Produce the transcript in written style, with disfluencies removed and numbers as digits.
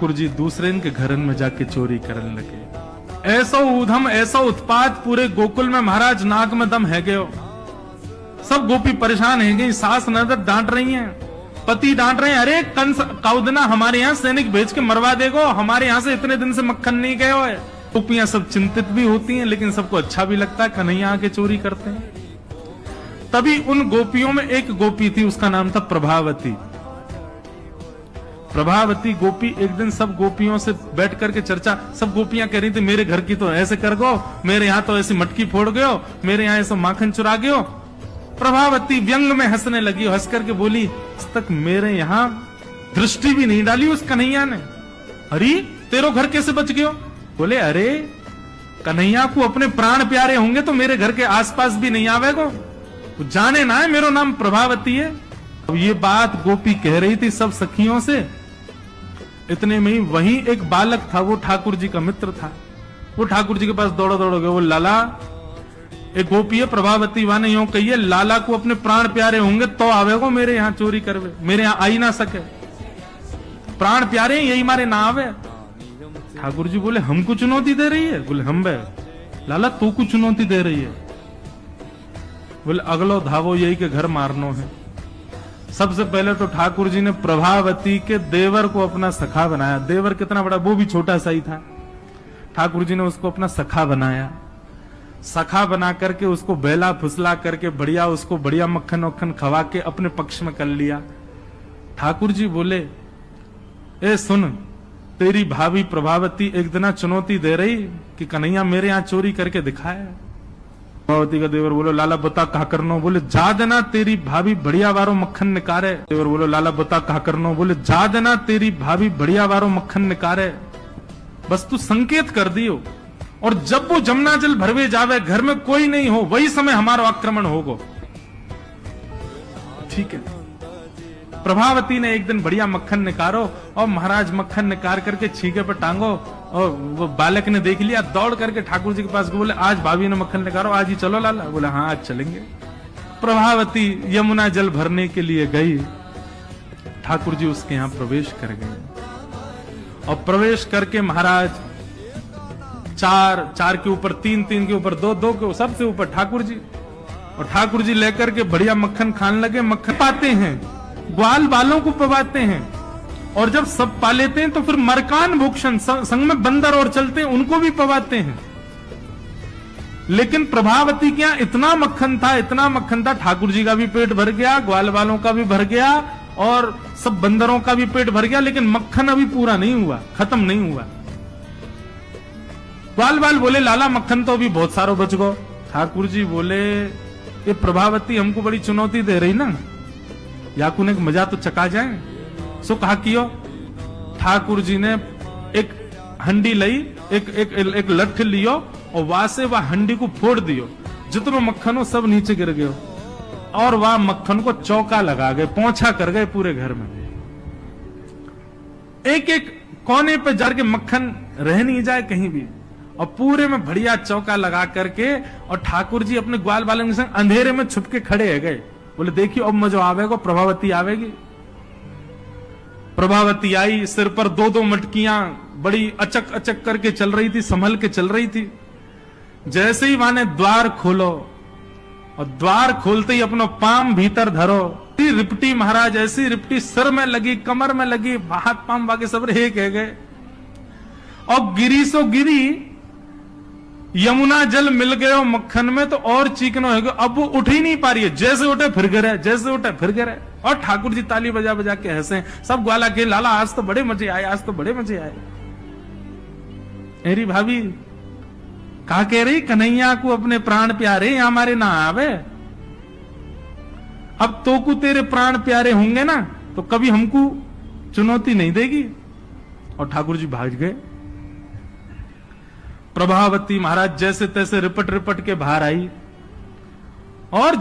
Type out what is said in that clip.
ठाकुर जी दूसरे इनके घरन में जाके चोरी करने लगे। ऐसा ऊधम ऐसा उत्पात पूरे गोकुल में महाराज नाक में दम है गयो। सब गोपी परेशान है गई, सास नजर डांट रही हैं, पति डांट रहे हैं, अरे कंस कौदना हमारे यहाँ सैनिक भेज के मरवा देगो, हमारे यहाँ से इतने दिन से मक्खन नहीं गयो है। गोपियां सब चिंतित भी होती हैं, लेकिन सबको अच्छा भी लगता है कन्हैया आके चोरी करते हैं। तभी उन गोपियों में एक गोपी थी, उसका नाम था प्रभावती। प्रभावती गोपी एक दिन सब गोपियों से बैठ करके चर्चा, सब गोपियां कह रही थी मेरे घर की तो ऐसे कर गो, मेरे यहाँ तो ऐसी मटकी फोड़ गयो, मेरे यहाँ ऐसा माखन चुरा गयो। प्रभावती व्यंग में हंसने लगी, हंस करके बोली आज तक मेरे यहाँ दृष्टि भी नहीं डाली उस कन्हैया ने। अरे तेरो घर कैसे बच गयो? बोले अरे कन्हैया को अपने प्राण प्यारे होंगे तो मेरे घर के आसपास भी नहीं आवेगो, तो जाने ना है मेरा नाम प्रभावती है। अब ये बात गोपी कह रही थी सब सखियों से। इतने में ही वहीं एक बालक था, वो ठाकुर जी का मित्र था। वो ठाकुर जी के पास दौड़ो दौड़ो गए, वो लाला एक गोपी है प्रभावती वाने यूं कहिए लाला को अपने प्राण प्यारे होंगे तो आवेगो मेरे यहाँ चोरी करवे, मेरे यहाँ आई ना सके, प्राण प्यारे यही मारे ना आवे। ठाकुर जी बोले हमको चुनौती दे रही है? बोले हम बे लाला तू को चुनौती दे रही है? बोले अगलो धावो यही के घर मारनो है। सबसे पहले तो ठाकुर जी ने प्रभावती के देवर को अपना सखा बनाया। देवर कितना बड़ा, वो भी छोटा सा ही था। ठाकुर जी ने उसको अपना सखा बनाया। सखा बना करके उसको बेला फुसला करके बढ़िया उसको बढ़िया मक्खन वक्खन खवा के अपने पक्ष में कर लिया। ठाकुर जी बोले ए सुन, तेरी भाभी प्रभावती एक दिन चुनौती दे रही कि कन्हैया मेरे यहाँ चोरी करके दिखाया। प्रभावती का देवर बोलो लाला बता कहा करनो? बोले जा देना तेरी भाभी बढ़िया वारो मक्खन निकारे। देवर बोलो लाला बता कहा करनो? बोले जा देना तेरी भाभी बढ़िया वारो मक्खन निकारे, बस तू संकेत कर दियो, और जब वो जमुना जल भरवे जावे घर में कोई नहीं हो वही समय हमारा आक्रमण होगो। ठीक है। प्रभावती ने एक दिन बढ़िया मक्खन निकारो और महाराज मक्खन निकाल करके छीके पर टांगो, और वो बालक ने देख लिया, दौड़ करके ठाकुर जी के पास बोले आज भाभी ने मक्खन निकालो, आज ही चलो लाला। बोले हाँ आज चलेंगे। प्रभावती यमुना जल भरने के लिए गई। ठाकुर जी उसके यहाँ प्रवेश कर गए, और प्रवेश करके महाराज चार के ऊपर तीन के ऊपर दो के सबसे ऊपर ठाकुर जी, और ठाकुर जी लेकर के बढ़िया मक्खन खाने लगे। मक्खन पाते हैं, ग्वाल बालों को पवाते हैं, और जब सब पा लेते हैं तो फिर मरकान भूषण संग में बंदर और चलते हैं उनको भी पवाते हैं। लेकिन प्रभावती के यहाँ इतना मक्खन था, ठाकुर जी का भी पेट भर गया, ग्वाल बालों का भी भर गया, और सब बंदरों का भी पेट भर गया, लेकिन मक्खन अभी पूरा नहीं हुआ, खत्म नहीं हुआ। ग्वाल बोले लाला मक्खन तो अभी बहुत सारो बच गो। ठाकुर जी बोले ये प्रभावती हमको बड़ी चुनौती दे रही ना, याकू ने मजा तो चका जाए। सो कहा कियो। ठाकुर जी ने एक हंडी लई, एक लठ लियो, और वहां से वह हंडी को फोड़ दियो, जितनो मक्खन हो सब नीचे गिर गयो, और वह मक्खन को चौका लगा गए, पोंछा कर गए पूरे घर में। एक कोने पे जाके मक्खन रह नहीं जाए कहीं भी, और पूरे में बढ़िया चौका लगा करके, और ठाकुर जी अपने ग्वाल बालों के संग अंधेरे में छुप के खड़े है गए। बोले देखियो अब मजा आवेगा, प्रभावती आवेगी। प्रभावती आई, सिर पर दो मटकियां बड़ी अचक करके चल रही थी, संभल के चल रही थी। जैसे ही वहां ने द्वार खोलो, और द्वार खोलते ही अपना पाम भीतर धरो, रिपटी महाराज ऐसी रिपटी सिर में लगी, कमर में लगी, हाथ पाम बाकी सब एक है गए, और गिरी सो गिरी। यमुना जल मिल गयो मक्खन में तो और चीकनो हो गया, अब वो उठ ही नहीं पा रही है, जैसे उठे फिर गिरे, जैसे उठे फिर गिरे। और ठाकुर जी ताली बजा बजा के हंसे, सब ग्वाला के लाला आज तो बड़े मजे आए, आज तो बड़े मजे आए। मेरी भाभी कहा कह रही कन्हैया को अपने प्राण प्यारे हमारे ना आवे, अब तो को तेरे प्राण प्यारे होंगे ना तो कभी हमको चुनौती नहीं देगी। और ठाकुर जी भाग गए। प्रभावती महाराज जैसे तैसे रिपट के बाहर आई, और